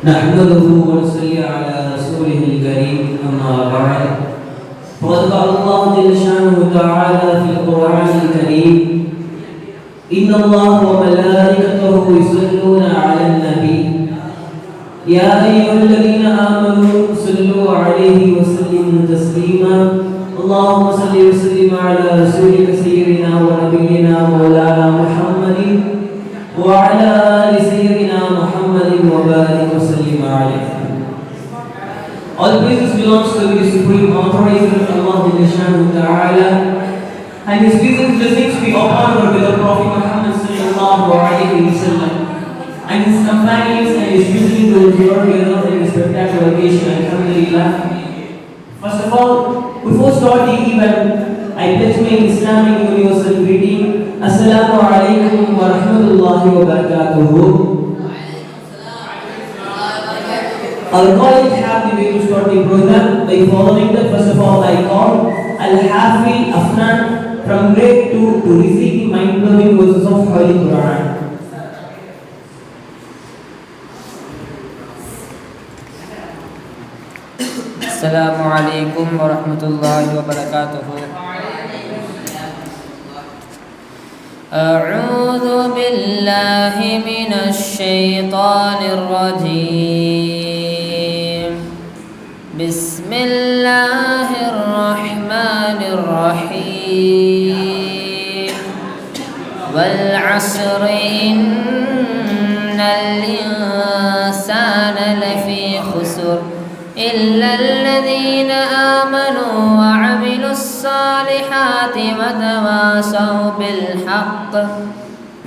نحمده ونصلي على رسوله الكريم أما بعد فقد قال الله جل شانه تعالى في القرآن الكريم إن الله وملائكته يصلون على النبي يا أيها الذين آمنوا صلوا عليه وسلموا تسليما اللهم صل وسلم على رسولك سيدنا ونبينا مولانا محمد وعلى آل سيدنا محمد وبارك وسلم عليه. All praises belongs to the supreme authority of Allah Subhanahu wa Ta'ala, and His peace and blessings be upon the Prophet Muhammad sallallahu alaihi wasallam and his companions and his usually those who are gathered in this spectacular occasion. Alhamdulillah. First of all, before starting the event, I pledge my Islamic universal greeting. Assalamu alaikum wa rahmatullahi wa barakatuhu. Our colleagues have the way to start the program by following the first of all I call Al-Hafi Afnan from grade 2 to receive the mind-blowing verses of Holy Quran. Assalamu alaikum wa rahmatullahi wa barakatuh. A'udhu billahi minash shaitanir rajim. Bismillahir rahmanir rahim. Wal 'asri innal insana lafi khusr إلا الذين آمنوا وعملوا الصالحات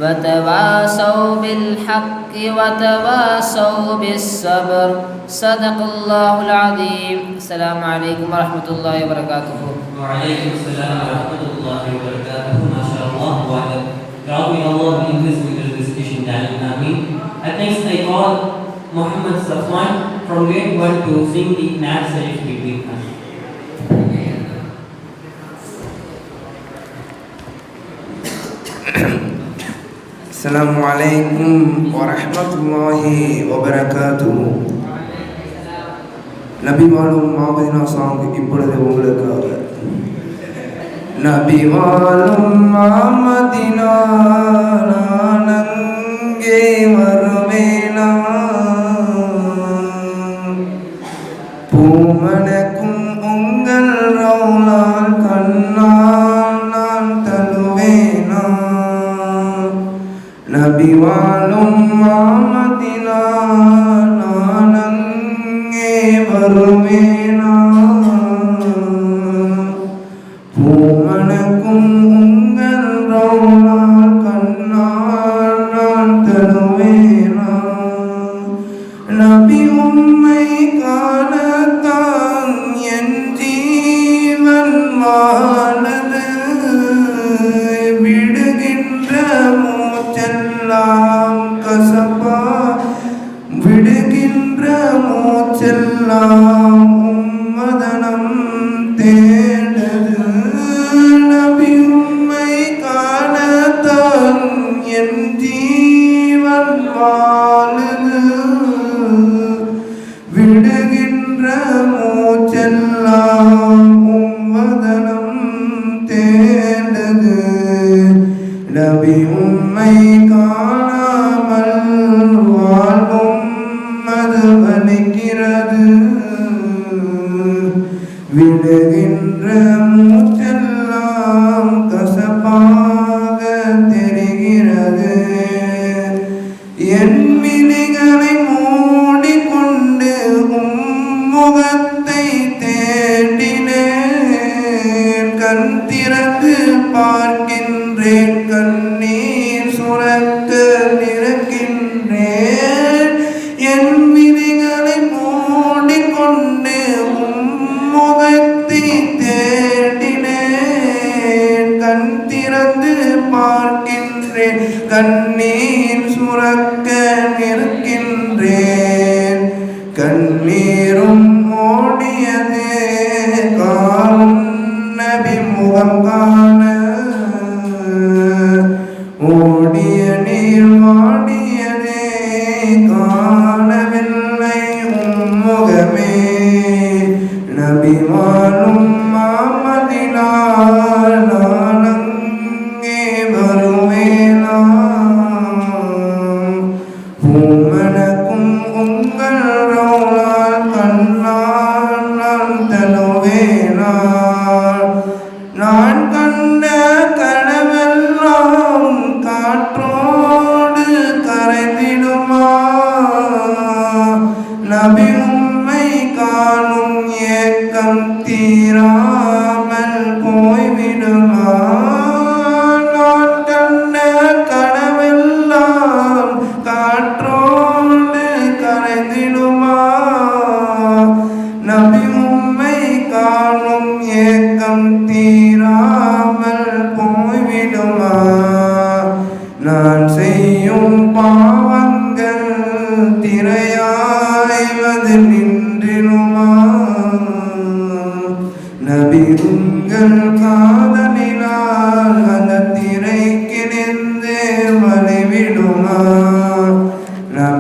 وتواصوا بالحق وتواصوا بالصبر صدق الله العظيم. السلام عليكم ورحمة الله وبركاته. وعليكم السلام ورحمة الله وبركاته. ما شاء الله وعلى رضي الله بالإنجليز with the discussion done. Amin. At next I call Muhammad Safwan from grade 1 to sing the Nat Sarif between us. Assalamu alaikum wa rahmatullahi wa barakatuh. நபி வாழும் மாமதினா song இப்பொழுது உங்களுக்காக. நபி வாழும் மாமதினா நான் அங்கே வருவேனா, பூமணக்கும் உங்கள் ரவுலால் கண்ணால் நான் தழுவேனா, நபி வாழும் மாமதினா நான் அங்கே வருவேனா, பூமணக்கும் உங்கள் ரவுலால் கண்ணால் நான் தழுவேனா, நபி உம்மை காணத்தான் என் ஜீவன் வாழது, விடுகின்ற மூச்செல்லாம் கசப்பா, விடுகின்ற மூச்செல்லாம் உம்மதனம் தேடது, நபி உம்மை காணத்தான் என் ஜீவன் வாழது, விடுகின்ற மூச்செல்லாம் உம்மதனம் தேடது, நபி உம்மை காணாமல் வாழ்வும் அது வலிக்கிறது, விடுகின்ற மூச்செல்லாம் கசப்பாக தெரிகிறது, என் விழிகளை மூடிக்கொண்டு முகத்தை தேடினேன், கண் திறந்து பார்க்கின்றேன், கண்ணீர் சுரக்க நிற்கின்றேன், என் விழிகளை மூடிக்கொண்டு முகத்தை தேடினேன், கண் திறந்து பார்க்கின்றேன், கண்ணீர் சுரக்க நிற்கின்றேன், கண்ணீரும் ஓடியதே காணும் நபி முகம் காண, ஓடிய நீர் வாடியதே காணவில்லை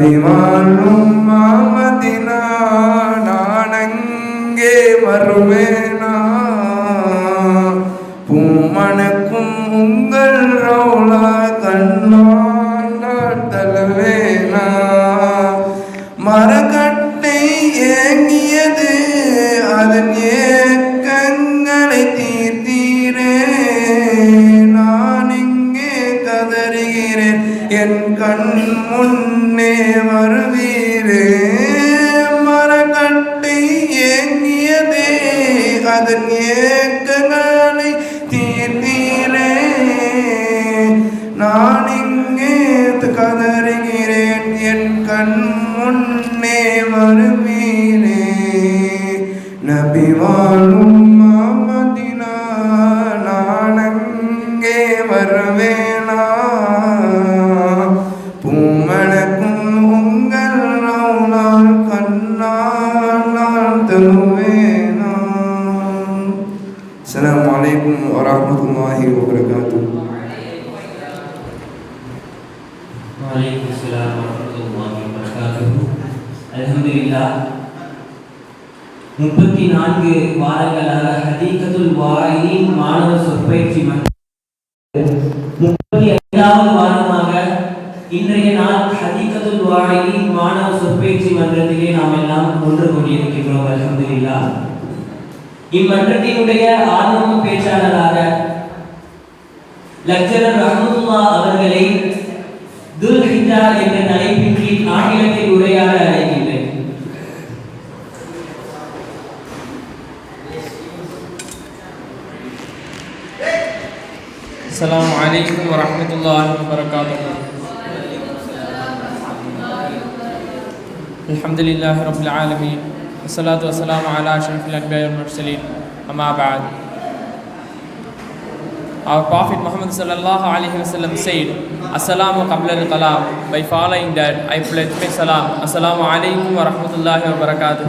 நபி வாழும் மதினா நான் அங்கே வருவேனா பூமணக்கும் உங்கள் ரௌலா கண்ணால் நான் தழுவேனா மரக்கட்டை ஏங்கியது அதன் ஏக்கங்களை தீர்த்தீரே நான் இங்கே கதறுகிறேன் என் கண் முன்னே வருவீரே மரக்கட்டை ஏங்கியதே அதன் ஏக்கங்களை தீர்த்தீரே நான் இங்கே கதறுகிறேன் என் கண் முன்னே வருவீரே நபி வாழும் மதினா நான் அங்கே வருவேனா பூமணக்கும் உங்கள் ரௌலால் கண்ணால் நான் தருவேனா. அஸ்ஸலாமு அலைக்கும் வரஹ்மத்துல்லாஹி வபரகாத்துஹு. அல்ஹம்துலில்லாஹ் 34 வாரங்களாக ஹதீகத்துல் வாயிலின் மாணவர் சொற்பயிற்சி மன்றம் 35வது வாரமாக இன்றைய நாள் ஹதீகத்துல் வாயிலின் மாணவர் சொற்பயிற்சி மன்றத்திலே நாம் எல்லாம் ஒன்று கூடியிருக்கின்றோம். அல்ஹம்துலில்லாஹ். இம்மன்றத்தினுடைய ஆரம்ப பேச்சாளராக லெக்சரர் ரஹ்மத்துல்லாஹ் அவர்களை துல் ஹிஜ்ஜா என்ற தலைப்பின் கீழ் ஆங்கிலத்தில் உரையாட அழைக்கின்றேன். அஸ்ஸலாமு அலைக்கும் வரஹ்மத்துல்லாஹி வபரகாத்துஹு. அல்ஹம்துலில்லாஹி ரப்பில் ஆலமீன் வஸ்ஸலாத்து வஸ்ஸலாமு அலா அஷ்ரஃபில் அன்பியா வல் முர்ஸலீன். அம்மா பஅத். Our Prophet Muhammad sallallahu alaihi wasallam said, "Assalamu qabla al-kalam." By following that, I pledge my salam. Assalamu alaikum wa rahmatullahi wa barakatuh.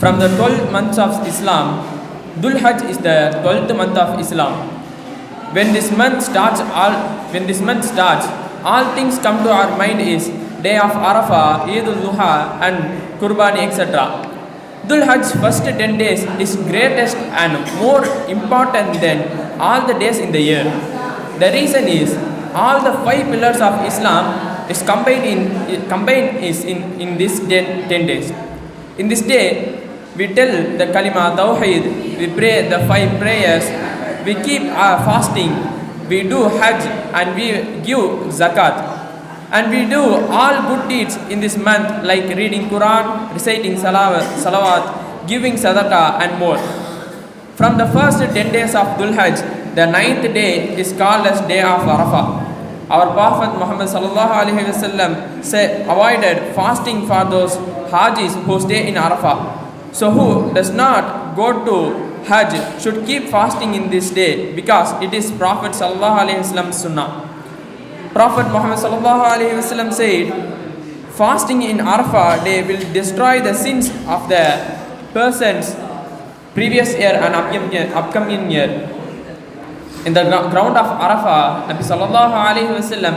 From the 12 months of Islam, Dhul Hajj is the 12th month of Islam. When this month starts, all things come to our mind is day of Arafah, Eid al-Duha, and Qurbani, etc. Dhul Hajj first 10 days is greatest and more important than all the days in the year. The reason is all the 5 pillars of Islam is combined in this 10 days. In this day, we tell the kalima tawheed, we pray the 5 prayers, we keep our fasting, we do Hajj, and we give zakat. And we do all good deeds in this month like reading Quran, reciting salawat, giving sadaqah and more. From the first 10 days of Dhul Hajj, the 9th day is called as day of Arafah. Our Prophet Muhammad sallallahu alaihi wasallam avoided fasting for those Hajis who stay in Arafah. So who does not go to Hajj should keep fasting in this day because it is Prophet sallallahu alaihi wasallam's sunnah. Prophet Muhammad sallallahu alaihi wasallam said, fasting in Arafah day will destroy the sins of the persons previous year and upcoming year. In the ground of Arafah, Nabi sallallahu alaihi wasallam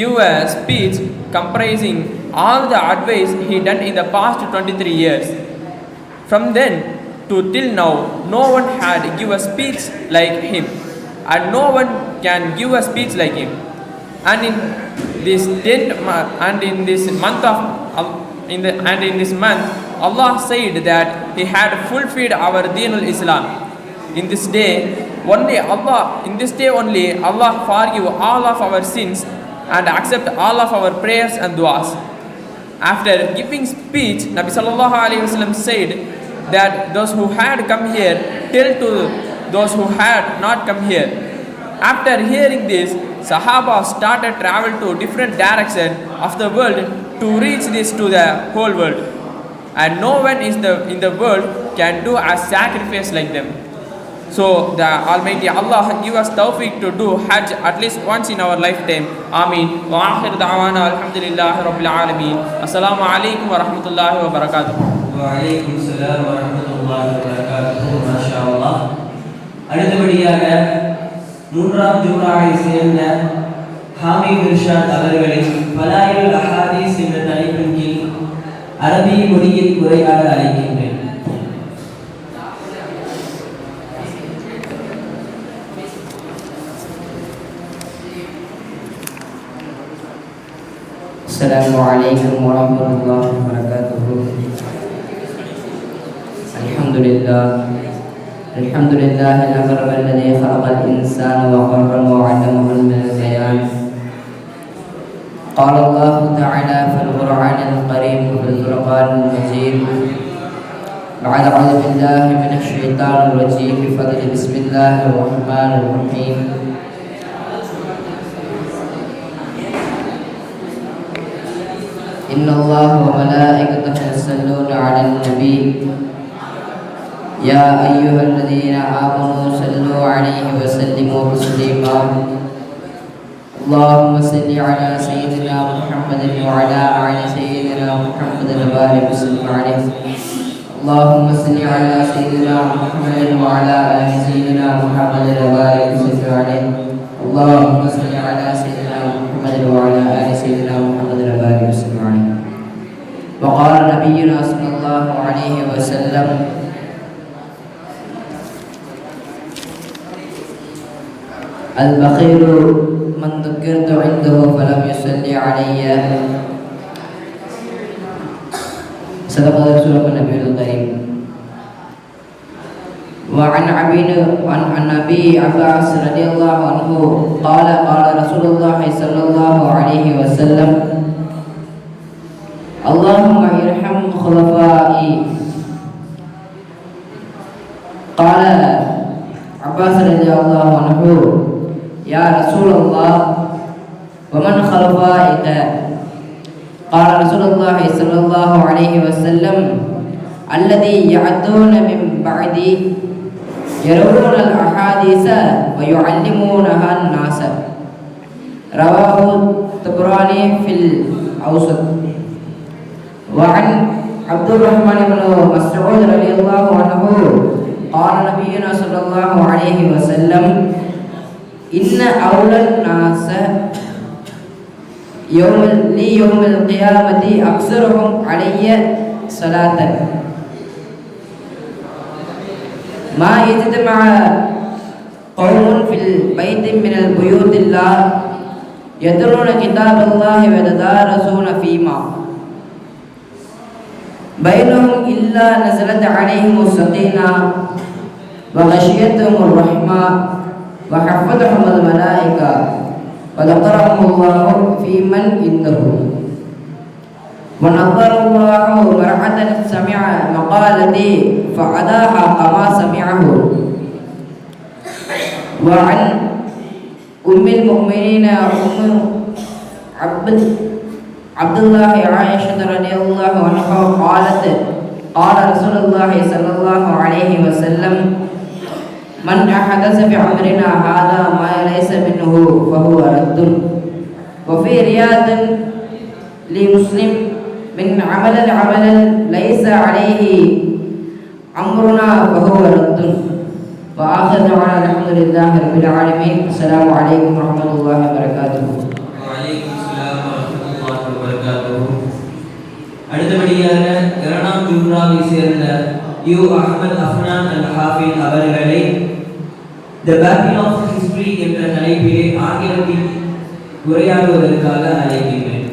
give a speech comprising all the advice he done in the past 23 years. From then to till now, no one had give a speech like him, and no one can give a speech like him. And in this month, Allah said that He had fulfilled our Deenul Islam. In this day only, Allah forgive all of our sins and accept all of our prayers and du'as. After giving speech, Nabi sallallahu alaihi wasallam said that those who had come here tell to those who had not come here. After hearing this, Sahaba started travel to different directions of the world to reach this to the whole world. And no one in the world can do a sacrifice like them. So the Almighty Allah give us tawfiq to do Hajj at least once in our lifetime. Ameen. Wa akhir da'wana alhamdulillahi rabbil alameen. Assalamu alaikum wa rahmatullahi wa barakatuh. Wa alaikum assalam wa rahmatullahi wa barakatuh. MashaAllah. அடுத்தபடியாக 3ஆம் ஜும்ஆவை சேர்ந்த ஹாமித் இர்ஷாத் அவர்களின் பலாயுல் அஹாதீஸ் என்ற தலைப்பின் கீழ் அரபி மொழியில் உரையாட அழைக்கின்றேன். السلام عليكم ورحمة الله وبركاته. الحمد لله الأكرم الذي خلق الإنسان وقرم وعلمه البيان. قال الله تعالى في القرآن الكريم وفي الفرقان المجيد بعد أعوذ بالله من الشيطان الرجيم بفضل بسم الله الرحمن الرحيم. إن الله وملائكته يصلون على النبي يا أيها الذين آمنوا صلوا عليه وسلموا تسليما. اللهم صل على سيدنا محمد وعلى آل سيدنا محمد وبارك وسلم عليه. اللهم صل على سيدنا محمد وعلى آل سيدنا محمد وبارك وسلم عليه. اللهم صل على سيدنا محمد وعلى آل سيدنا محمد وبارك وسلم عليه. وقال نبينا صلى الله عليه وسلم البخيل من ذكرت عنده فلم يصلي علي. صدق رسول النبي الكريم. وعن أبي عباس رضي الله عنه قال قال رسول الله صلى الله عليه وسلم اللهم ارحم خلفائي. قال عباس رضي الله عنه يا رسول الله ومن خلفائك؟ قال رسول الله صلى الله عليه وسلم الذي يعدون من بعدي يرون الأحاديث ويعلمونها الناس. رواه الطبراني في الأوسط. وعن عبد الرحمن بن مسعود رضي الله عنه قال نبينا صلى الله عليه وسلم إن أولى الناس يوم القيامة أكثرهم علي صلاة. ما يجتمع قوم في البيت من البيوت الله يتلون كتاب الله ويتدارسون فيما بينهم إلا نزلت عليهم السكينة وغشيتهم الرحمة وحفتهم الملائكة وذكرهم الله في من عنده. ونظر الله مرعة سمع مقالتي فأداها كما سمعه. وعن أم المؤمنين عبد الله عائشة رضي الله عنها قالت قال رسول الله صلى الله عليه وسلم من أحدث في أمرنا هذا ما ليس منه فهو رد. وفي رياض لمسلم من عمل ليس عليه أمرنا فهو رد. وآخر دعوانا الحمد لله رب العالمين. السلام عليكم ورحمة الله وبركاته. وعليكم السلام ورحمة الله وبركاته. அடுத்தபடியாக இரண்டாம் ஜும்ராவை சேர்ந்த யூ அஹ்மத் அஃப்னான் அல் ஹாஃபிஸ் அவர்களை தி பேட்டில் ஆஃப் ஹிஸ்டரி என்ற தலைப்பிலே ஆங்கிலத்தில் உரையாடுவதற்காக அழைக்கின்றேன்.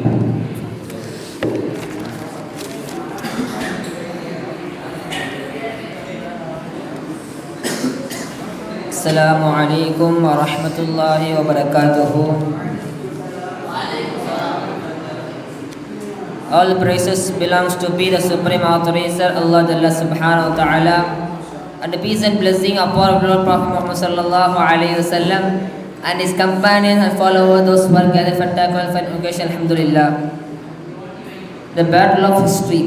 Assalamu alaikum warahmatullahi wabarakatuh. All praises belongs to be the supreme authorizer Allah Jalla subhanahu wa ta'ala, and the peace and blessing upon our Prophet Muhammad sallallahu alaihi wasallam and his companions and followers, those who are gathered for taqwa and occasion. Alhamdulillah. The battle of history.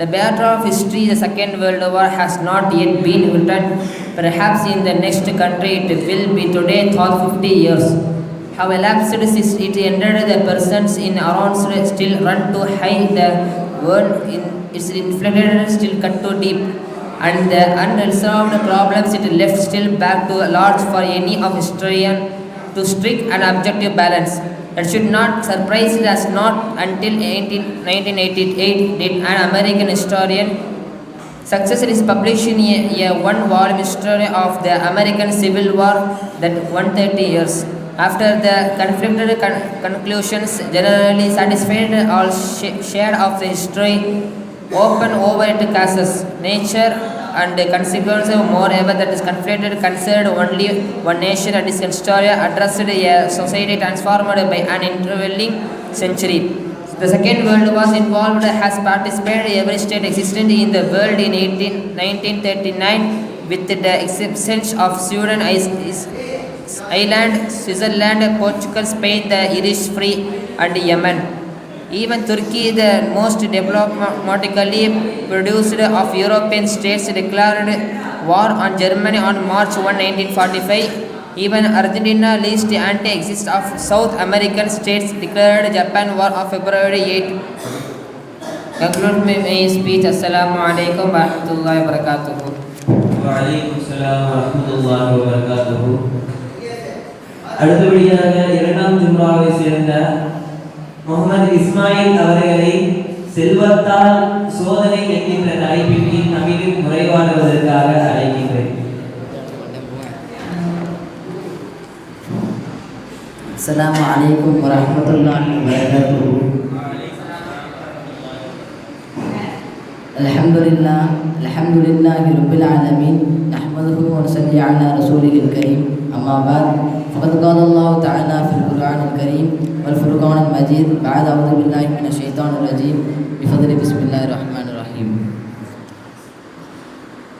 The battle of history, the Second World War, has not yet been written. Perhaps in the next country it will be today, thought 50 years. How elapsed since it ended, the persons in around still run too high, the world is inflated, still cut too deep, and the unresolved problems it left still back to large for any of historian to strict and objective balance. It should not surprise us not until 1988 did an American historian successfully publish a one-volume history of the American Civil War that 130 years. After the conflicted conclusions generally satisfied all shade of the history, open over it causes, nature and consequences. Moreover, that is conflicted considered only one nation and its story addressed a society transformed by an intervening century. The Second World War involved has participated every state existing in the world in 1939 with the exception of Sweden, Ireland, Switzerland, Portugal, Spain, the Irish Free and Yemen. Even Turkey, the most diplomatically produced of European states, declared war on Germany on March 1, 1945. Even Argentina, least anti-exist of South American states, declared Japan war on February 8. Conclude my speech. Assalamu alaikum wa rahmatullahi wa barakatuh. Wa alaikum assalam wa rahmatullahi wa barakatuh. அடுத்தபடியாக இரண்டாம் ஜும்ராவை சேர்ந்த முகமது இஸ்மாயில் அவர்களை செல்வத்தால் சோதனை என்கின்ற தலைப்பின் கீழ் நம்மிடம் உரையாடுவதற்காக அழைக்கின்றேன். அஸ்ஸலாமு அலைக்கும் வரஹ்மத்துல்லாஹி வபரகாத்துஹு. அல்ஹம்துலில்லாஹி ரப்பில் ஆலமீன் நஹ்மதுஹு வ நுஸல்லி அலா ரசூலில் கரீம். அம்மா பஅத் ஃபகத் قال الله تعالى في القرآن الكريم والفرقان المجيد بعد أعوذ بالله من الشيطان الرجيم بفضل بسم الله الرحمن الرحيم.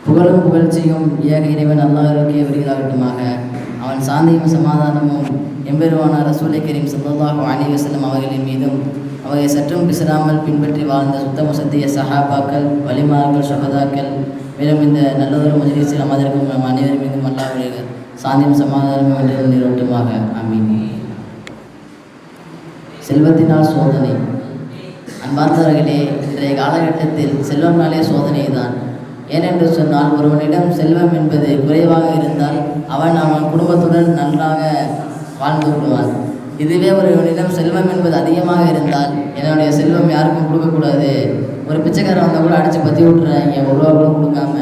புகழும் புகழ்ச்சியும் ஏக இறைவன் அல்லாஹ்வுக்கே உரித்தாகட்டுமாக. அவன் சாந்தியும் சமாதானமும் எம்பெருமானார் ரசூலை கரீம் ஸல்லல்லாஹு அலைஹி வஸல்லம் அவர்களின் மீதும் அவரை சற்றும் பிசராமல் பின்பற்றி வாழ்ந்த சுத்தம சத்திய சஹாபாக்கள், வலிமார்கள், ஷஹதாக்கள், மேலும் இந்த நல்லதொரு மஜ்லிஸில் அமர்ந்திருக்கும் நம் அனைவரும் மீதும் அல்லாஹ்வுடைய சாந்தியும் சமாதானமும் என்று நிறுவட்டுமாக. ஆமீன். செல்வத்தினால் சோதனை. அன்பார்ந்தவர்களே, இன்றைய காலகட்டத்தில் செல்வம்னாலே சோதனை தான். ஏனென்று சொன்னால், ஒருவனிடம் செல்வம் என்பது குறைவாக இருந்தால் அவன் குடும்பத்துடன் நன்றாக வாழ்ந்து விடுவான். இதுவே ஒருவனிடம் செல்வம் என்பது அதிகமாக இருந்தால், என்னுடைய செல்வம் யாருக்கும் கொடுக்கக்கூடாது, ஒரு பிச்சைக்காரன் வந்தால் கூட அடித்து பற்றி விட்டுறாங்க, ஒரு ரூபா கூட கொடுக்காம.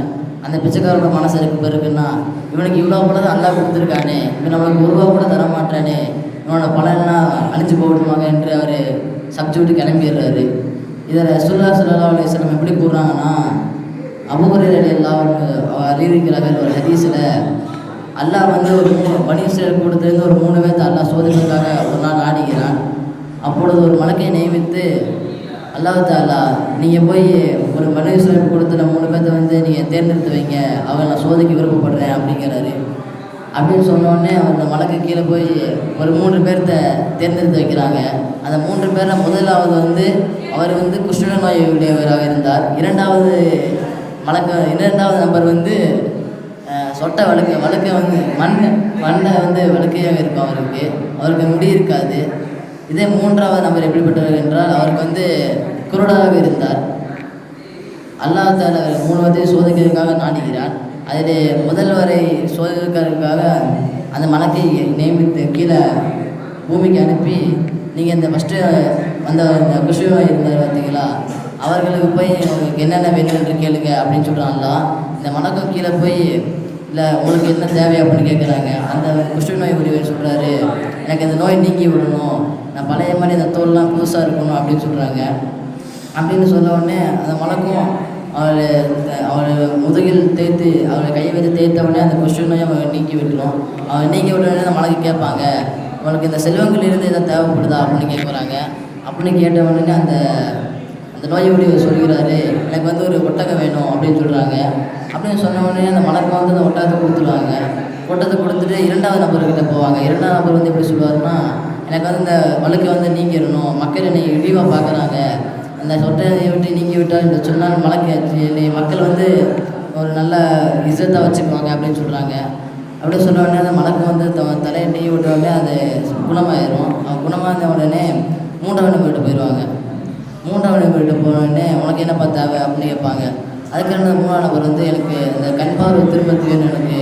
அந்த பிச்சைக்காரோட மனசு இருக்கு இருக்குன்னா, இவனுக்கு இவ்வளோ கூட அல்லா கொடுத்துருக்கானே, இவன் நம்மளுக்கு ஒரு ரூபா கூட தரமாட்டானே, இவனோட பலன்லாம் அழிஞ்சு போகட்டுமாங்க என்று அவர் சப்ஜெக்ட் கிளம்பிடுறாரு. இதில் ஸல்லல்லாஹு அலைஹி வஸல்லம் எப்படி கூறுறாங்கன்னா, அபூ ஹுரைரா ரலியல்லாஹு அறிவிக்கிறார்கள் ஒரு ஹதீஸில், அல்லாஹ் ஒரு பனி இஸ்ராயீல் கூட்டத்திலிருந்து ஒரு 3 பேர்த்தை அல்லாஹ் சோதனைக்காக ஒரு நாள் ஆடுகிறான். அப்பொழுது ஒரு மலக்கை நியமித்து, அல்லாஹ் தஆலா நீங்கள் போய் ஒரு பனி இஸ்ராயீல் கூட்டத்தில் 3 பேர்த்தை நீங்கள் தேர்ந்தெடுத்து வைங்க, அவங்க நான் சோதிக்க விருப்பப்படுறேன் அப்படிங்கிறாரு. அப்படின்னு சொன்னோடனே அந்த மலைக்கு கீழே போய் ஒரு 3 பேர்த்த தேர்ந்தெடுத்து வைக்கிறாங்க. அந்த 3 பேரில் முதலாவது அவர் குஷ்ட நோய் உடையவராக இருந்தார். இரண்டாவது நபர் சொட்டை வழுக்க மண்ணை வழுக்கையாக இருக்கும். அவருக்கு முடி இருக்காது. இதே 3வது நபர் எப்படிப்பட்டவர் என்றால், அவருக்கு குருடாக இருந்தார். அல்லாஹ் தஆலா 3 பேரையும் சோதிக்கிறதுக்காக நாடுகிறான். அதில் முதல்வரை சோதிக்கிறதுக்காக அந்த மலக்கை நியமித்து கீழே பூமிக்கு அனுப்பி, நீங்கள் இந்த ஃபஸ்ட்டு இந்த குஷ்ணோய் இருந்தார் பார்த்தீங்களா, அவர்களுக்கு போய் உங்களுக்கு என்னென்ன வேணும் என்று கேளுங்க அப்படின்னு சொல்கிறாங்களா. இந்த மலக்கம் கீழே போய், இல்லை உங்களுக்கு என்ன தேவை அப்படின்னு கேட்குறாங்க. அந்த குஷ்ணோய் உரியவர் சொல்கிறாரு, எனக்கு இந்த நோய் நீங்கி விடணும், நான் பழைய மாதிரி இந்த தோல்லாம் புதுசாக இருக்கணும் அப்படின்னு சொல்கிறாங்க. அப்படின்னு சொல்ல உடனே அந்த மலக்கும் அவரை முதுகில் தேய்த்து அவரை கையை வைத்து தேய்த்த உடனே அந்த குஷ்ணோயை அவங்க நீக்கி விட்டுரும். அவங்க நீக்கி விட்ட உடனே அந்த மலைக்கு கேட்பாங்க, உங்களுக்கு இந்த செல்வங்களிலிருந்து எதாவது தேவைப்படுதா அப்படின்னு கேட்குறாங்க. அப்படின்னு கேட்ட உடனே அந்த நோயுடைய சொல்கிறாரு, எனக்கு ஒரு ஒட்டகம் வேணும் அப்படின்னு சொல்கிறாங்க. அப்படின்னு சொன்ன உடனே அந்த மலக்கு அந்த ஒட்டகத்தை கொடுத்துருவாங்க. ஒட்டகத்தை கொடுத்துட்டு 2வது நபர்கிட்ட போவாங்க. 2வது நபர் எப்படி சொல்லுவாருன்னா, எனக்கு இந்த வழுக்கை நீங்கிடணும், மக்கள் என்னை இழிவாக பார்க்குறாங்க, அந்த சொட்டையை விட்டு நீங்கி விட்டால் என்று சொன்னால் மலக்கு என்னை மக்கள் ஒரு நல்ல இசத்தை வச்சுக்குவாங்க அப்படின்னு சொல்கிறாங்க. அப்படி சொன்ன உடனே அந்த மலக்கு தலையை நீ விட்ட உடனே அது குணமாயிடும். குணமாக இருந்த உடனே 3வது நபர்கிட்ட போயிடுவாங்க. 3வது நபர்கிட்ட போன உடனே உனக்கு என்னப்பா தேவை அப்படின்னு கேட்பாங்க. அதுக்கு 3வது நபர் எனக்கு இந்த கண் பார்வை திரும்ப வேணும், எனக்கு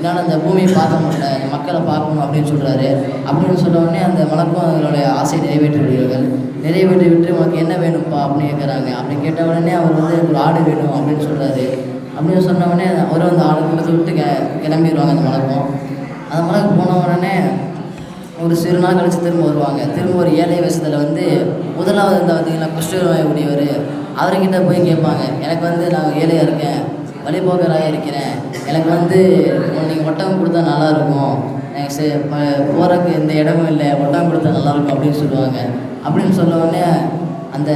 என்னால் அந்த பூமியை பார்க்க முடியல, இந்த மக்களை பார்க்கணும் அப்படின்னு சொல்கிறாரு. அப்படின்னு சொன்ன உடனே அந்த மலக்கும் அவர்களுடைய ஆசையை நிறைவேற்றி விடுகிறார்கள். நிறைவேற்றி விட்டு உனக்கு என்ன வேணும்ப்பா அப்படின்னு கேட்குறாங்க. அப்படி கேட்ட உடனே அவர் வந்து ஒரு ஆடு வேணும் அப்படின்னு சொல்கிறாரு. அப்படின்னு சொன்ன உடனே அவரும் அந்த ஆடு கொடுத்து விட்டு கிளம்பிடுவாங்க அந்த மலக்கும். அந்த மலக்கு போன உடனே ஒரு சிறு நாள் கழித்து திரும்ப வருவாங்க. திரும்ப ஒரு ஏழை வயசுல வந்து முதலாவது இருந்தால் பார்த்தீங்கன்னா குஷ்டரோய உடையவர், அவர்கிட்ட போய் கேட்பாங்க, எனக்கு வந்து நான் ஏழையாக இருக்கேன், வழிபோக்கராக இருக்கிறேன், எனக்கு வந்து நீங்கள் ஒட்டகம் கொடுத்தா நல்லாயிருக்கும், எனக்கு போகிறதுக்கு எந்த இடமும் இல்லை, ஒட்டகம் கொடுத்தா நல்லாயிருக்கும் அப்படின்னு சொல்லுவாங்க. அப்படின்னு சொல்ல உடனே அந்த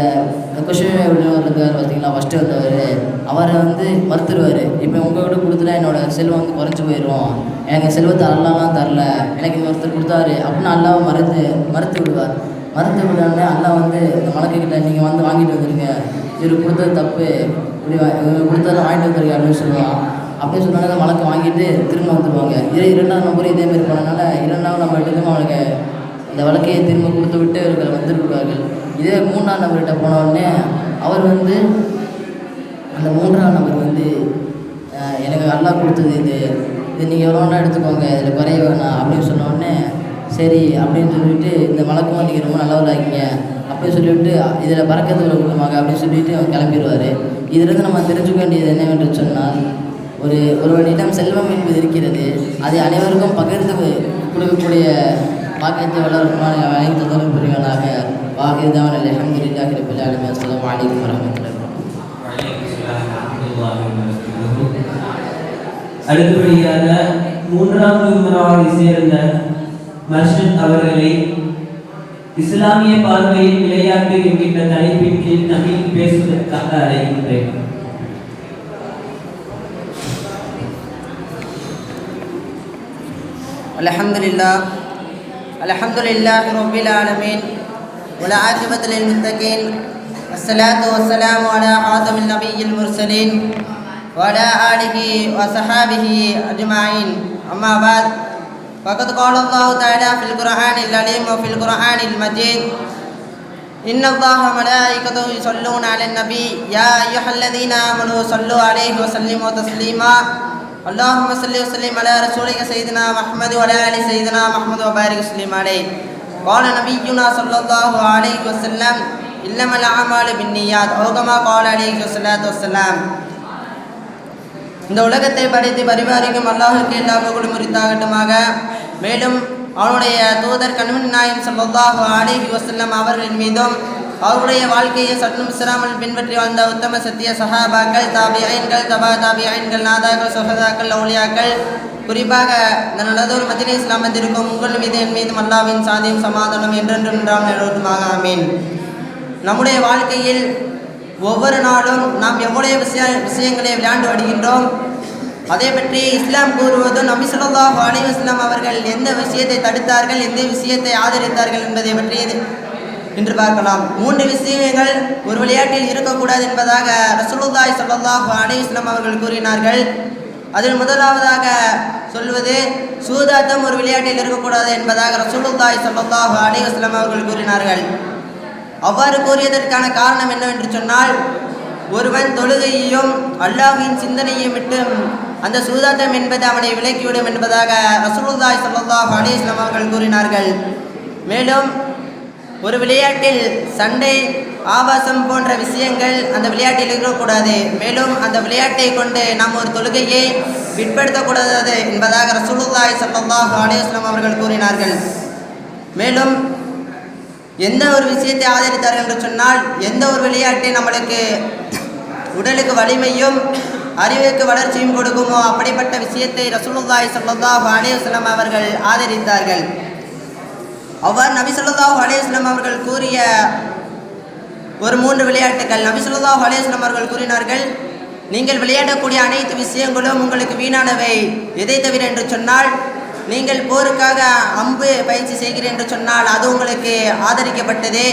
குஷ்டரோய உடையவர் இருந்தார் பார்த்தீங்களா, ஃபஸ்ட்டு வந்தவர், அவரை வந்து மறுத்துருவார். இப்போ உங்கள்கிட்ட கொடுத்துட்டா என்னோடய செல்வம் வந்து குறைஞ்சி போயிடும், எனக்கு செல்வத்தை அல்லாலாம் தரல, எனக்கு ஒருத்தர் கொடுத்தாரு அப்படின்னு அல்லாவை மறுத்து விடுவார். மறுத்து விடாமலே அல்லா வந்து இந்த மலக்குக்கிட்ட நீங்கள் வந்து வாங்கிட்டு வந்துடுங்க, இவர் கொடுத்தது தப்பு, இப்படி கொடுத்ததை வாங்கிட்டு வந்துருங்க அப்படின்னு சொல்லுவான். அப்படின்னு சொன்னாலும் மலக்கு வாங்கிட்டு திரும்ப வந்துடுவாங்க. இரண்டாவது நம்பர் இதேமாரி போனதுனால இரண்டாவது நம்பர்கிட்ட அவனுக்கு இந்த வழக்கையை திரும்ப கொடுத்து விட்டு இவர்கள் வந்துருக்கிறார்கள். இதே மூணாவது நம்பர்கிட்ட போன உடனே அவர் வந்து அந்த மூன்றாவது நம்பர் வந்து எனக்கு அல்லா கொடுத்தது இது நீங்கள் எவ்வளோனா எடுத்துக்கோங்க, இதில் குறைய வேணாம் அப்படின்னு சொன்ன உடனே சரி அப்படின்னு சொல்லிவிட்டு இந்த மலக்கும் நீங்கள் ரொம்ப நல்லவராகிங்க அப்படின்னு சொல்லிவிட்டு இதில் பறக்கத்தில் கொடுக்குமாங்க அப்படின்னு சொல்லிவிட்டு அவர் கிளம்பிடுவார். இதிலிருந்து நம்ம தெரிஞ்சுக்க வேண்டியது என்னவென்று சொன்னால், ஒருவனிடம் செல்வம் என்பது இருக்கிறது, அதை அனைவருக்கும் பகிர்ந்து கொடுக்கக்கூடிய பாக்கியத்தை வளர்க்குமான அனைத்து தொடர்பு புரிவனாக. வாகிதான அல்ஹம்துலில்லாஹி ரப்பில் ஆலமீன். அஸ்ஸலாமு அலைக்கும் வரஹ்மத்துல்லாஹி வபரகாத்துஹு. அடுத்தபடியாக மூன்றாவது உமராவை சேர்ந்த மர்ஷத் அவர்களை இஸ்லாமிய பார்வையில் விளையாட்டு என்கின்ற தலைப்பின் கீழ் தமிழில் பேசுவதற்காக அழைக்கின்றேன். அல்ஹம்துலில்லாஹி ரப்பில் ஆலமீன் வல் ஆகிபத்து லில் முத்தகீன் வஸ்ஸலாத்து வஸ்ஸலாமு அலா ஹாதமின் நபிய்யில் முர்சலீன் வஅலா ஆலிஹி வஸஹாபிஹி அஜ்மாயின். அம்மா பஅத். ஃபகத் قال الله تعالى في القرآن العليم وفي القرآن المجيد إن الله وملائكته يصلون على النبي يا أيها الذين آمنوا صلوا عليه وسلموا تسليما. اللهم صل وسلم على رسولك سيدنا محمد وعلى آل سيدنا محمد وبارك وسلم عليه. قال نبينا صلى الله عليه وسلم إنما الأعمال بالنيات أو كما قال عليه الصلاة والسلام. இந்த உலகத்தை படைத்து பரிபாலிக்கும் அல்லாஹ்வுக்கு எல்லா புகழும் உரித்தாகட்டுமாக. மேலும் அவனுடைய தூதர் கண்மணி நாயகம் ஸல்லல்லாஹு அலைஹி வஸல்லம் அவர்களின் மீதும் அவருடைய வாழ்க்கையை சற்றும் சிராமல் பின்பற்றி வாழ்ந்த உத்தம சத்திய சஹாபாக்கள், தாபியீன்கள், தபா தாபியீன்கள், நாதாக்கள், சுஹதாக்கள், அவுலியாக்கள், குறிப்பாக இந்த நல்லதொரு மஜ்லிஸ் இஸ்லாமில் இருக்கும் உங்கள் மீது என் மீதும் அல்லாஹ்வின் சாந்தியும் சமாதானம் என்றென்றும் நிலவட்டுமாக. ஆமீன். நம்முடைய வாழ்க்கையில் ஒவ்வொரு நாளும் நாம் எவ்வளவு விஷயங்களை விளையாண்டு வருகின்றோம். அதை பற்றி இஸ்லாம் கூறுவதும் நபி ஸல்லல்லாஹு அலைஹி வஸல்லம் அவர்கள் எந்த விஷயத்தை தடுத்தார்கள், எந்த விஷயத்தை ஆதரித்தார்கள் என்பதை பற்றி இன்று பார்க்கலாம். 3 விஷயங்கள் ஒரு விளையாட்டில் இருக்கக்கூடாது என்பதாக ரசூலுல்லாஹி ஸல்லல்லாஹு அலைஹி வஸல்லம் அவர்கள் கூறினார்கள். அதில் முதலாவதாக சொல்வது சூதாட்டம் ஒரு விளையாட்டில் இருக்கக்கூடாது என்பதாக ரசூலுல்லாஹி ஸல்லல்லாஹு அலைஹி வஸல்லம் அவர்கள் கூறினார்கள். அவ்வாறு கூறியதற்கான காரணம் என்னவென்று சொன்னால், ஒருவன் தொழுகையையும் அல்லாஹ்வின் சிந்தனையும் விட்டு அந்த சூதாட்டம் என்பது அவனை விலக்கிவிடும் என்பதாக ரசூலுல்லாஹி ஸல்லல்லாஹு அலைஹி வஸல்லம் அவர்கள் கூறினார்கள். மேலும் ஒரு விளையாட்டில் சண்டை, ஆபாசம் போன்ற விஷயங்கள் அந்த விளையாட்டில் இருக்கக்கூடாது. மேலும் அந்த விளையாட்டை கொண்டு நாம் ஒரு தொழுகையை பிற்படுத்தக்கூடாது என்பதாக ரசூலுல்லாஹி ஸல்லல்லாஹு அலைஹி வஸல்லம் அவர்கள் கூறினார்கள். மேலும் எந்த ஒரு விஷயத்தை ஆதரித்தார்கள் என்று சொன்னால், எந்த ஒரு விளையாட்டை நம்மளுக்கு உடலுக்கு வலிமையும் அறிவுக்கு வளர்ச்சியும் கொடுக்குமோ அப்படிப்பட்ட விஷயத்தை ரசூலுல்லாஹி ஸல்லல்லாஹு அலைஹி வஸல்லம் அவர்கள் ஆதரித்தார்கள். அவ்வாறு நபி ஸல்லல்லாஹு அலைஹி வஸல்லம் அவர்கள் கூறிய ஒரு 3 விளையாட்டுகள், நபி ஸல்லல்லாஹு அலைஹி வஸல்லம் அவர்கள் கூறினார்கள், நீங்கள் விளையாடக்கூடிய அனைத்து விஷயங்களும் உங்களுக்கு வீணானவை. எதை தவிர என்று சொன்னால், நீங்கள் போருக்காக அம்பு பயிற்சி செய்கிறீர்கள் என்று சொன்னால் அது உங்களுக்கு ஆதரிக்கப்பட்டது.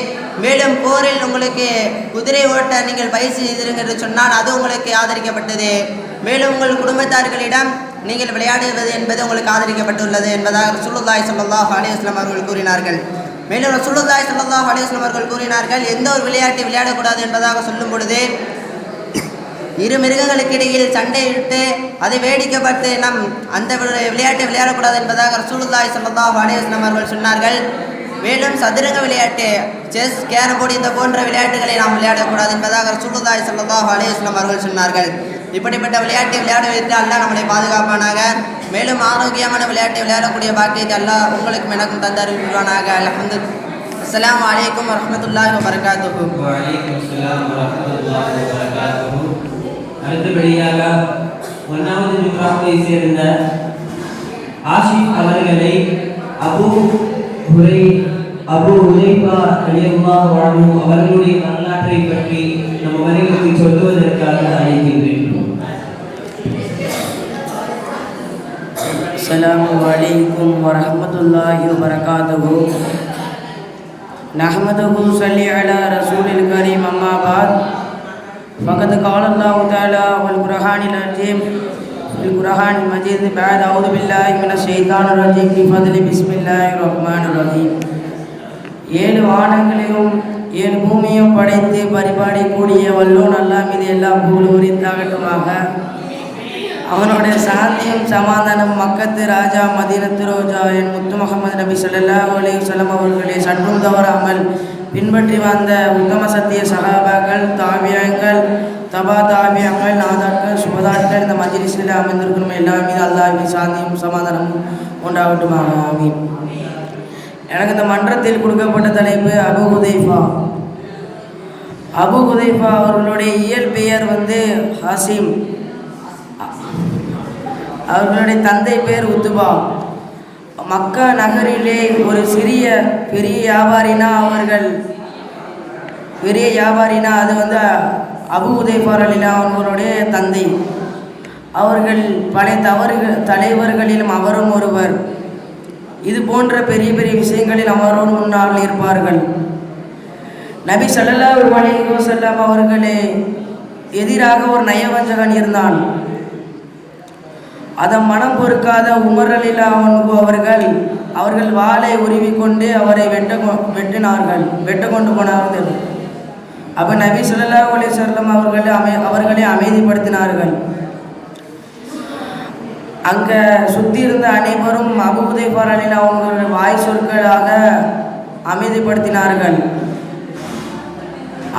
மேலும் போரில் உங்களுக்கு குதிரை ஓட்ட நீங்கள் பயிற்சி செய்தீர்கள் என்று சொன்னால் அது உங்களுக்கு ஆதரிக்கப்பட்டது. மேலும் உங்கள் குடும்பத்தார்களிடம் நீங்கள் விளையாடுவது என்பது உங்களுக்கு ஆதரிக்கப்பட்டுள்ளது என்பதாக ரசூலுல்லாஹி ஸல்லல்லாஹு அலைஹி வஸல்லம் அவர்கள் கூறினார்கள். மேலும் ரசூலுல்லாஹி ஸல்லல்லாஹு அலைஹி வஸல்லம் அவர்கள் கூறினார்கள், எந்த ஒரு விளையாட்டை விளையாடக்கூடாது என்பதாக சொல்லும் பொழுது இரு மிருகங்களுக்கு இடையில் சண்டையிட்டு அதை வேடிக்கை பார்த்து நம் அந்த விளையாட்டை விளையாடக்கூடாது என்பதாக ரசூலுல்லாஹி ஸல்லல்லாஹு அலைஹி வஸல்லம் அவர்கள் சொன்னார்கள். மேலும் சதுரங்க விளையாட்டு, செஸ், கேரம் போர்டு இந்த போன்ற விளையாட்டுகளை நாம் விளையாடக்கூடாது என்பதாக ரசூலுல்லாஹி ஸல்லல்லாஹு அலைஹி வஸல்லம் அவர்கள் சொன்னார்கள். இப்படிப்பட்ட விளையாட்டை விளையாடுவதற்கு அல்லாஹ் நம்மளை பாதுகாப்பானாக. மேலும் ஆரோக்கியமான விளையாட்டை விளையாடக்கூடிய பாக்கியத்தை அல்லாஹ் உங்களுக்கும் எனக்கும் தந்தருள்வானாக. அல்ஹம்துலில்லாஹ். அஸ்ஸலாமு அலைக்கும் வரஹ்மத்துல்லாஹி வபரகாத்துஹு. வலைக்கும் அஸ்ஸலாம் வரஹ்மத்துல்லாஹி வபரகாத்துஹு. அடுத்தபடியாக 1வது ஜும்ராவை சேர்ந்த ஆஷிப் அவர்களை அபூ ஹுதைஃபா ரலியல்லாஹு அன்ஹு அவர்களுடைய வரலாற்றை பற்றி நம் அனைவருக்கு சொல்லுவதற்காக அழைக்கின்றேன். அஸ்ஸலாமு அலைக்கும் வரஹ்மத்துல்லாஹி வபரகாத்துஹு. நஹ்மதுஹு ஸல்லி அலா ரசூலில் கரீம் அம்மா பாத். ஃபகத் கால அல்லாஹு தஆலா வல் குர்ஆனில் அஜீம் ஃபில் குர்ஆனில் மஜீத் பஅத் அஊது பில்லாஹி மினஷ் ஷைத்தானிர் ரஜீம் பிஃபத்லி பிஸ்மில்லாஹிர் ரஹ்மானிர் ரஹீம். 7 வானங்களையும் 7 பூமியையும் படைத்து பரிபாடி கூடிய வல்லோன் அல்லாஹ் மீது எல்லா புகழும் உரித்தாகட்டுமாக. அவனுடைய சாந்தியும் சமாதானம் மக்கத்து ராஜா மதீனத்து ரோஜா என் முத்து முகமது நபி ஸல்லல்லாஹு அலைஹி வஸல்லம் அவர்களை சற்றும் தவறாமல் பின்பற்றி வந்த உத்தம சத்திய சஹாபாக்கள், தாபியங்கள், தபா தாபியங்கள், நாதாக்கள், சுபதாக்கள் இந்த மஜ்லிஸில் அமைந்திருக்கணும் எல்லா மீது அல்லாஹ்வின் சாந்தியும் சமாதானமும் உண்டாகட்டுமாக. ஆமீன். எனக்கு இந்த மன்றத்தில் கொடுக்கப்பட்ட தலைப்பு அபூ ஹுதைஃபா. அபூ ஹுதைஃபா அவர்களுடைய இயல் பெயர் ஹாசிம். அவர்களுடைய தந்தை பேர் உத்துபா. மக்கா நகரிலே ஒரு பெரிய வியாபாரினா அது அபூ ஹுதைஃபா ரலியல்லாஹு அன்ஹு அவர்களுடைய தந்தை. அவர்கள் பல தலைவர்களிலும் அவரும் ஒருவர். இது போன்ற பெரிய பெரிய விஷயங்களில் அவரோடு முன்னால் இருப்பார்கள். நபி ஸல்லல்லாஹு அலைஹி வஸல்லம் அவர்களே எதிராக ஒரு நயவஞ்சகன் இருந்தான். அதை மனம் பொறுக்காத உமர் ரலியல்லாஹு அன்ஹு அவர்கள் வாளை உருவிக்கொண்டு அவரை வெட்ட கொண்டு போனார்கள். அப்போ நபி ஸல்லல்லாஹு அலைஹி வஸல்லம் அவர்களை அமைதிப்படுத்தினார்கள். அங்கே சுற்றி இருந்த அனைவரும் அபூ ஹுதைஃபா ரலியல்லாஹு அன்ஹு வாய் சொற்களாக அமைதிப்படுத்தினார்கள்.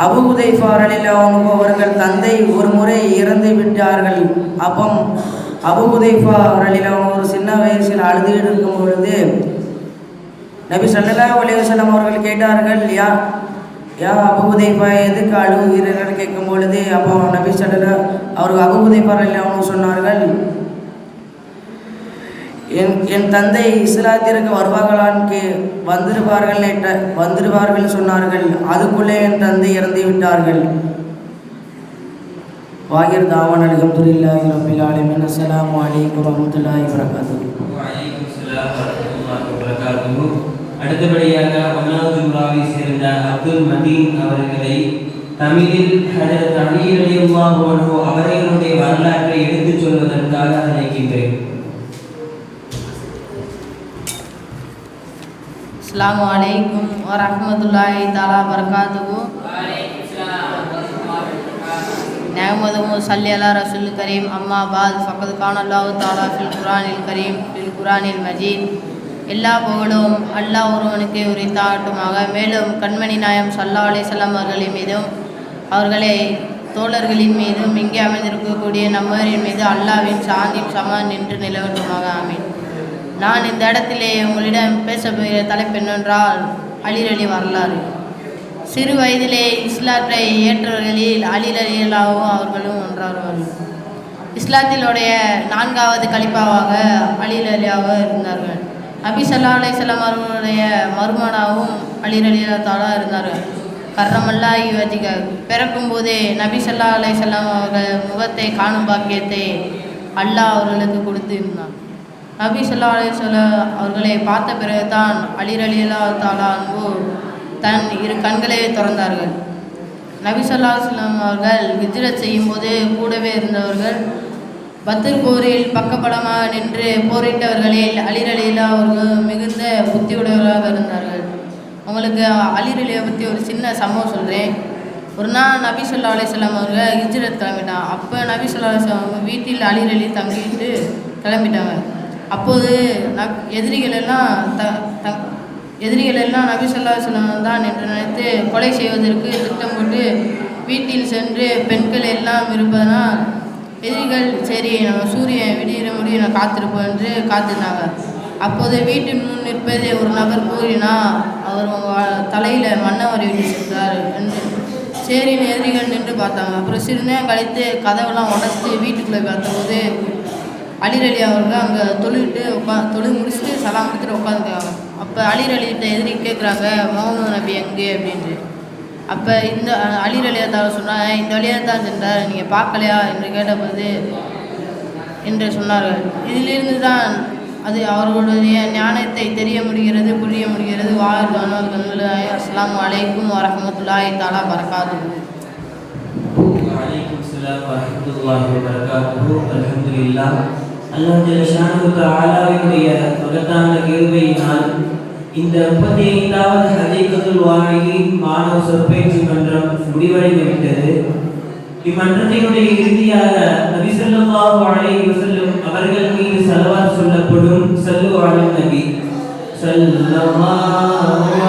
அபூ ஹுதைஃபா ரலியல்லாஹு அன்ஹு அவர்கள் தந்தை ஒரு முறை இறந்து விட்டார்கள். அப்போ அபூ ஹுதைஃபா ரலியல்லாஹு அன்ஹு ஒரு சின்ன வயசில் அழுதுகிட்டு இருக்கும் பொழுது நபி ஸல்லல்லாஹு அலைஹி வஸல்லம் அவர்கள் கேட்டார்கள், யா அபூ ஹுதைஃபா எதுக்கு அழுகிறீர்கள் கேட்கும் பொழுது அப்போ நபி அவர்கள் அபூ ஹுதைஃபா ரலியல்லாஹு அன்ஹு சொன்னார்கள், என் தந்தை இஸ்லாத்திற்கு வந்துடுவார்கள் சொன்னார்கள். அதுக்குள்ளே என் தந்தை இறந்து விட்டார்கள். வாகிர் தாவான் அல்ஹம்துலில்லாஹி ரப்பில் ஆலமீன். அஸ்ஸலாமு அலைக்கும் வரஹ்மத்துல்லாஹி வபரகாத்துஹு. வலைக்கும் அஸ்ஸலாம் வரஹ்மத்துல்லாஹி வபரகாத்துஹு. அடுத்தபடியாக 1வது ஜும்ராவை சேர்ந்த அப்துல் மதீன் அவர்களை தமிழில் ஹஜ்ரத் அலி ரலியல்லாஹு அன்ஹு அவர்களுடைய வரலாற்றை எடுத்துச் சொல்வதற்காக அழைக்கின்றேன். அஸ்ஸலாமு அலைக்கும் வரஹ்மத்துல்லாஹி தஆலா வபரகாத்துஹு. நஹ்மதுஹு ஸல்லி அலா ரசூலில் கரீம் அம்மா பாத். ஃபக்கத் கான அல்லாஹு தஆலா ஃபில் குர்ஆனில் கரீம் ஃபில் குர்ஆனில் மஜீத். எல்லா புகழும் அல்லாஹ் ஒருவனுக்கு உரித்தாகட்டுமாக. மேலும் கண்மணி நாயம் ஸல்லல்லாஹு அலைஹி வஸல்லம் அவர்களின் மீதும் அவர்களை தோழர்களின் மீதும் இங்கே அமைந்திருக்கக்கூடிய நம்மவரின் மீது அல்லாஹ்வின் சாந்தியும் சமான் நின்று நிலவட்டுமாக. ஆமீன். நான் இந்த இடத்திலே உங்களிடம் பேசப்போகிற தலைப்பு என்னென்றால் அலி அலி வரலாறு. சிறு வயதிலே இஸ்லாத்தை ஏற்றவர்களில் அலி ரலியல்லாஹு அவர்களும் ஒன்றார்கள். இஸ்லாத்தினுடைய 4வது கலிஃபாவாக அலி ரலியல்லாஹு இருந்தார்கள். நபி ஸல்லல்லாஹு அலைஹி வஸல்லம் அவர்களுடைய மருமகனாகவும் அலி ரலியல்லாஹு தஆலா இருந்தார்கள். கர்ரமல்லாஹி வஜ்ஹ. பிறக்கும் போதே நபி ஸல்லல்லாஹு அலைஹி வஸல்லம் அவர்கள் முகத்தை காணும் பாக்கியத்தை அல்லாஹ் அவர்களுக்கு கொடுத்திருந்தார். நபி ஸல்லல்லாஹு அலைஹி வஸல்லம் அவர்களை பார்த்த பிறகுதான் அலி ரலியல்லாஹு தஆலா அன்ஹு தன் 2 கண்களை திறந்தார்கள். நபி ஸல்லல்லாஹு அலைஹி வஸல்லம் அவர்கள் ஹிஜ்ரத் செய்யும்போது கூடவே இருந்தவர்கள். பத்ர் போரில் பக்கபலமாக நின்று போரிட்டவர்களில் அலி ரலியல்லாஹு அவர்கள் மிகுந்த புத்தியுடையவர்களாக இருந்தார்கள். உங்களுக்கு அலி ரலியல்லாஹு பற்றி ஒரு சின்ன சம்பவம் சொல்கிறேன். ஒரு நாள் நபி ஸல்லல்லாஹு அலைஹி வஸல்லம் அவங்க ஹிஜ்ரத் கிளம்பிட்டாங்க. அப்போ நபி ஸல்லல்லாஹு அலைஹி வஸல்லம் அவங்க வீட்டில் அலி ரலி தங்கிட்டு கிளம்பிட்டாங்க. அப்போது எதிரிகள் எல்லாம் நபி ஸல்லல்லாஹு அலைஹி வஸல்லம் தான் என்று நினைத்து கொலை செய்வதற்கு திட்டம் போட்டு வீட்டில் சென்று பெண்கள் எல்லாம் இருப்பதனால் எதிரிகள் சரி நம்ம சூரியன் விடிகிற முடியும் நான் காத்திருப்போம் என்று காத்திருந்தாங்க. அப்போது வீட்டின் முன் நிற்பதை ஒரு நபர் கூறினா அவர் தலையில் மண்ணவரை விட்டு சென்றார் என்று சரின்னு எதிரிகள் நின்று பார்த்தாங்க. அப்புறம் சிறு நேரம் கழித்து கதவெல்லாம் உடச்சி வீட்டுக்குள்ளே பார்த்தபோது அலி ரலி அவர்கள் அங்கே தொழு முடிச்சுட்டு சலாம் கொடுத்துட்டு உட்காந்துருக்காங்க. அப்போ அலி ரலிகிட்ட எதிரி கேட்குறாங்க முகமது நபி எங்கே அப்படின்ட்டு. அப்போ இந்த அலி ரலியா தான் சொன்னாங்க இந்த வழியாக தான் சென்றார் நீங்கள் பார்க்கலையா என்று கேட்டபோது என்று சொன்னார்கள். இதிலிருந்து தான் அது அவர்களுடைய ஞானத்தை தெரிய முடிகிறது புரிய முடிகிறது. வாழ்வான அஸ்ஸலாமு அலைக்கும் வரஹ்மத்துல்லாஹி தஆலா பரகாத்துஹு. வலைக்கும் ஸலாம் வரஹ்மத்துல்லாஹி வபரகாத்துஹு. அல்ஹம்துலில்லாஹ். அல்லாஹ் ஜல்ல ஷானஹு தஆலாவுடைய மகத்தான கிருபையினால் இந்த 35வது ஹதீகத்துல் வாஹிதீன் மாணவ சொற்பயிற்சி மன்றம் முடிவடைந்து விட்டது. இம்மன்றத்தினுடைய இறுதியாக நபி ஸல்லல்லாஹு அலைஹி வஸல்லம் அவர்கள் மீது ஸலவாத் சொல்லப்படும் ஸல்லு அலன் நபி ஸல்லல்லாஹு